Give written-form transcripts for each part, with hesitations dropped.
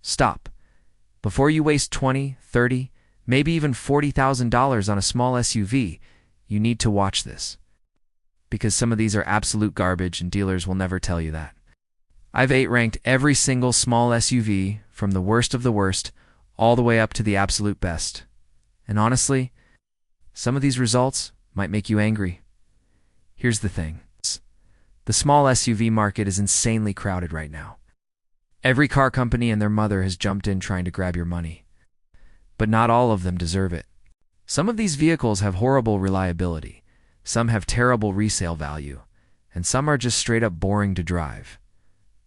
Stop. Before you waste $20, $30, maybe even $40,000 on a small SUV, you need to watch this. Because some of these are absolute garbage and dealers will never tell you that. I've ranked every single small SUV from the worst of the worst all the way up to the absolute best. And honestly, some of these results might make you angry. Here's the thing. The small SUV market is insanely crowded right now. Every car company and their mother has jumped in trying to grab your money. But not all of them deserve it. Some of these vehicles have horrible reliability, some have terrible resale value, and some are just straight up boring to drive.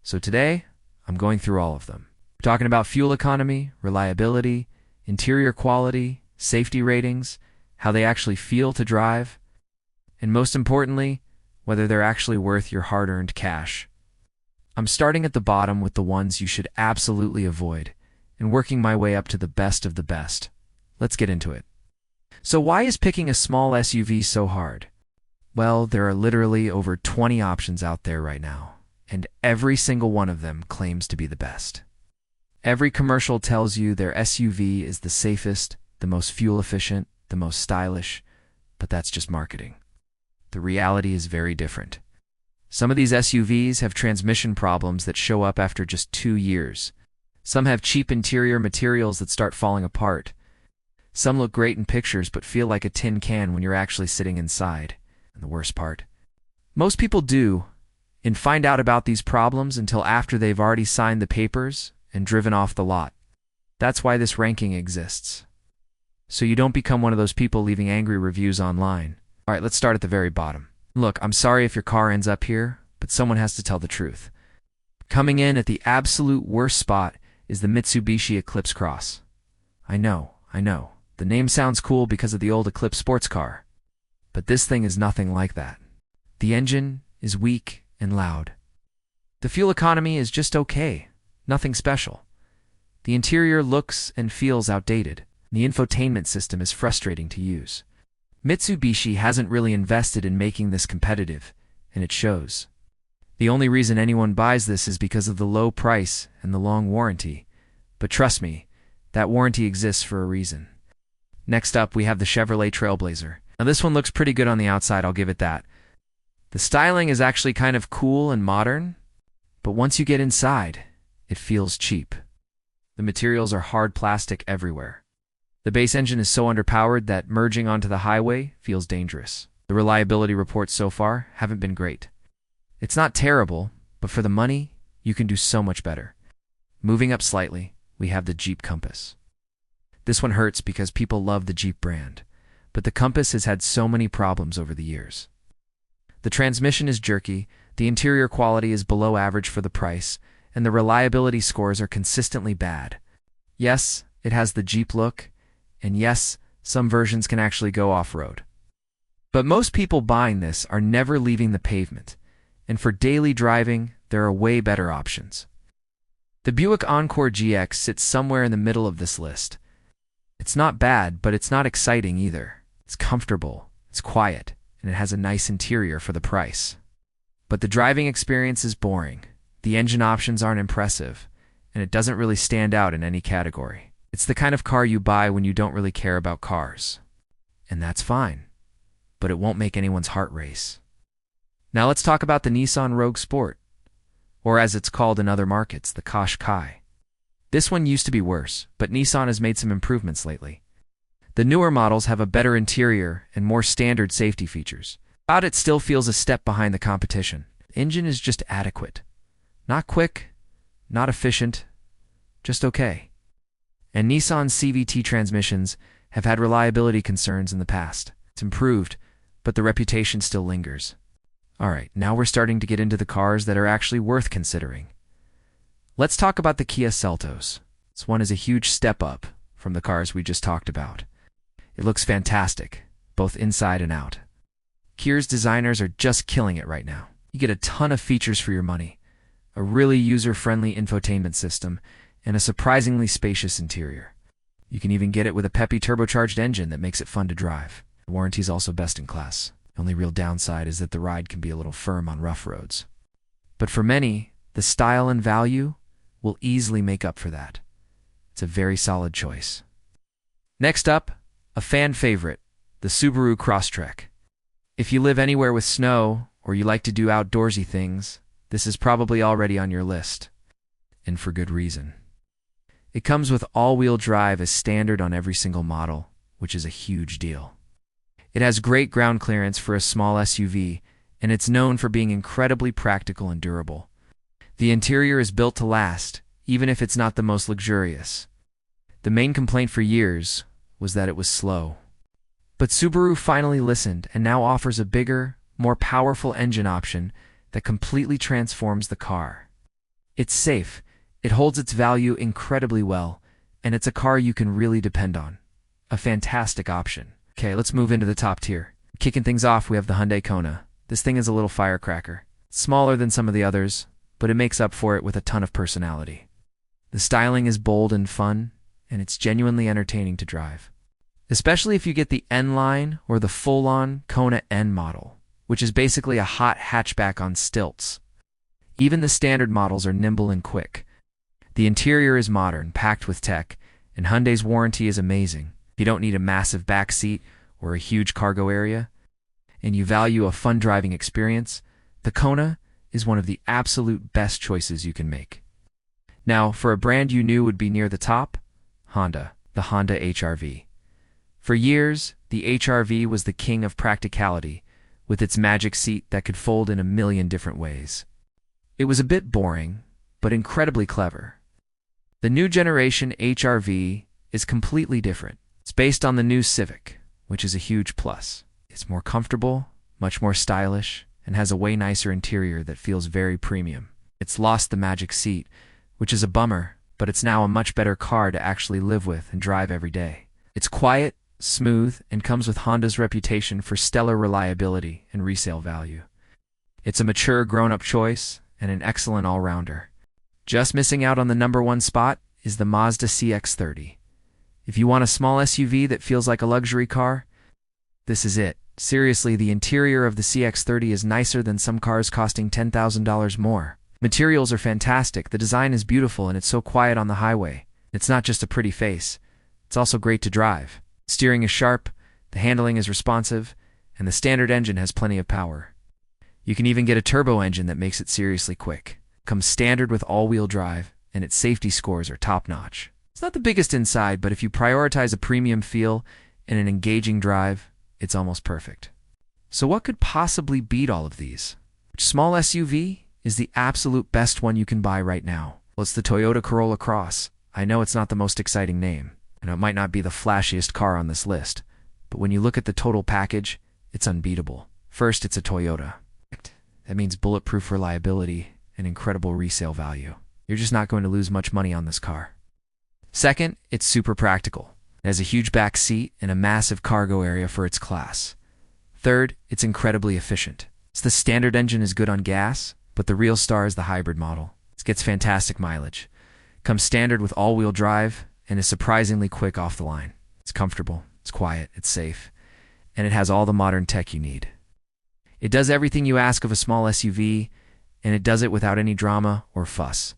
So today, I'm going through all of them. We're talking about fuel economy, reliability, interior quality, safety ratings, how they actually feel to drive, and most importantly, whether they're actually worth your hard-earned cash. I'm starting at the bottom with the ones you should absolutely avoid, and working my way up to the best of the best. Let's get into it. So why is picking a small SUV so hard? Well, there are literally over 20 options out there right now, and every single one of them claims to be the best. Every commercial tells you their SUV is the safest, the most fuel efficient, the most stylish, but that's just marketing. The reality is very different. Some of these SUVs have transmission problems that show up after just 2 years. Some have cheap interior materials that start falling apart. Some look great in pictures but feel like a tin can when you're actually sitting inside. And the worst part, most people do and find out about these problems until after they've already signed the papers and driven off the lot. That's why this ranking exists. So you don't become one of those people leaving angry reviews online. All right, let's start at the very bottom. Look, I'm sorry if your car ends up here, but someone has to tell the truth. Coming in at the absolute worst spot is the Mitsubishi Eclipse Cross. I know. The name sounds cool because of the old Eclipse sports car. But this thing is nothing like that. The engine is weak and loud. The fuel economy is just okay, nothing special. The interior looks and feels outdated. The infotainment system is frustrating to use. Mitsubishi hasn't really invested in making this competitive, and it shows. The only reason anyone buys this is because of the low price and the long warranty. But trust me, that warranty exists for a reason. Next up, we have the Chevrolet Trailblazer. Now this one looks pretty good on the outside, I'll give it that. The styling is actually kind of cool and modern, but once you get inside, it feels cheap. The materials are hard plastic everywhere. The base engine is so underpowered that merging onto the highway feels dangerous. The reliability reports so far haven't been great. It's not terrible, but for the money, you can do so much better. Moving up slightly, we have the Jeep Compass. This one hurts because people love the Jeep brand, but the Compass has had so many problems over the years. The transmission is jerky, the interior quality is below average for the price, and the reliability scores are consistently bad. Yes, it has the Jeep look, and yes, some versions can actually go off-road. But most people buying this are never leaving the pavement, and for daily driving, there are way better options. The Buick Encore GX sits somewhere in the middle of this list. It's not bad, but it's not exciting either. It's comfortable, it's quiet, and it has a nice interior for the price. But the driving experience is boring, the engine options aren't impressive, and it doesn't really stand out in any category. It's the kind of car you buy when you don't really care about cars. And that's fine, but it won't make anyone's heart race. Now let's talk about the Nissan Rogue Sport, or as it's called in other markets, the Qashqai. This one used to be worse, but Nissan has made some improvements lately. The newer models have a better interior and more standard safety features, but it still feels a step behind the competition. The engine is just adequate. Not quick, not efficient, just okay. And Nissan's CVT transmissions have had reliability concerns in the past. It's improved, but the reputation still lingers. Alright, now we're starting to get into the cars that are actually worth considering. Let's talk about the Kia Seltos. This one is a huge step up from the cars we just talked about. It looks fantastic, both inside and out. Kia's designers are just killing it right now. You get a ton of features for your money, a really user-friendly infotainment system, and a surprisingly spacious interior. You can even get it with a peppy turbocharged engine that makes it fun to drive. The warranty is also best in class. The only real downside is that the ride can be a little firm on rough roads. But for many, the style and value will easily make up for that. It's a very solid choice. Next up, a fan favorite, the Subaru Crosstrek. If you live anywhere with snow or you like to do outdoorsy things, this is probably already on your list. And for good reason. It comes with all-wheel drive as standard on every single model, which is a huge deal. It has great ground clearance for a small SUV, and it's known for being incredibly practical and durable. The interior is built to last, even if it's not the most luxurious. The main complaint for years was that it was slow. But Subaru finally listened and now offers a bigger, more powerful engine option that completely transforms the car. It's safe, it holds its value incredibly well, and it's a car you can really depend on. A fantastic option. Okay, let's move into the top tier. Kicking things off, we have the Hyundai Kona. This thing is a little firecracker. It's smaller than some of the others, but it makes up for it with a ton of personality. The styling is bold and fun, and it's genuinely entertaining to drive. Especially if you get the N-Line or the full-on Kona N model, which is basically a hot hatchback on stilts. Even the standard models are nimble and quick. The interior is modern, packed with tech, and Hyundai's warranty is amazing. If you don't need a massive back seat or a huge cargo area, and you value a fun driving experience, the Kona is one of the absolute best choices you can make. Now, for a brand you knew would be near the top, Honda, the Honda HR-V. For years, the HR-V was the king of practicality, with its magic seat that could fold in a million different ways. It was a bit boring, but incredibly clever. The new generation HR-V is completely different. It's based on the new Civic, which is a huge plus. It's more comfortable, much more stylish, and has a way nicer interior that feels very premium. It's lost the magic seat, which is a bummer, but it's now a much better car to actually live with and drive every day. It's quiet, smooth, and comes with Honda's reputation for stellar reliability and resale value. It's a mature, grown-up choice and an excellent all-rounder. Just missing out on the #1 spot is the Mazda CX-30. If you want a small SUV that feels like a luxury car, this is it. Seriously, the interior of the CX-30 is nicer than some cars costing $10,000 more. Materials are fantastic, the design is beautiful, and it's so quiet on the highway. It's not just a pretty face, it's also great to drive. Steering is sharp, the handling is responsive, and the standard engine has plenty of power. You can even get a turbo engine that makes it seriously quick. Comes standard with all-wheel drive, and its safety scores are top-notch. It's not the biggest inside, but if you prioritize a premium feel and an engaging drive, it's almost perfect. So what could possibly beat all of these? Which small SUV is the absolute best one you can buy right now? Well, it's the Toyota Corolla Cross. I know it's not the most exciting name, and it might not be the flashiest car on this list, but when you look at the total package, it's unbeatable. First, it's a Toyota. That means bulletproof reliability and incredible resale value. You're just not going to lose much money on this car. Second, it's super practical. It has a huge back seat and a massive cargo area for its class. Third, it's incredibly efficient. The standard engine is good on gas, but the real star is the hybrid model. It gets fantastic mileage. Comes standard with all-wheel drive and is surprisingly quick off the line. It's comfortable, it's quiet, it's safe, and it has all the modern tech you need. It does everything you ask of a small SUV, and it does it without any drama or fuss.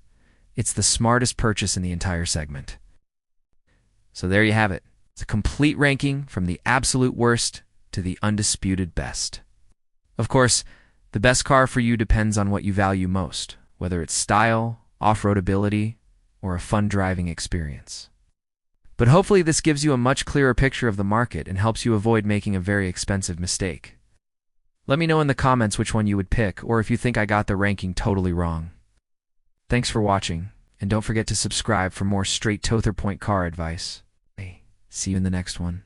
It's the smartest purchase in the entire segment. So there you have it. It's a complete ranking from the absolute worst to the undisputed best. Of course, the best car for you depends on what you value most, whether it's style, off-road ability, or a fun driving experience. But hopefully this gives you a much clearer picture of the market and helps you avoid making a very expensive mistake. Let me know in the comments which one you would pick, or if you think I got the ranking totally wrong. Thanks for watching, and don't forget to subscribe for more straight to the point car advice. See you in the next one.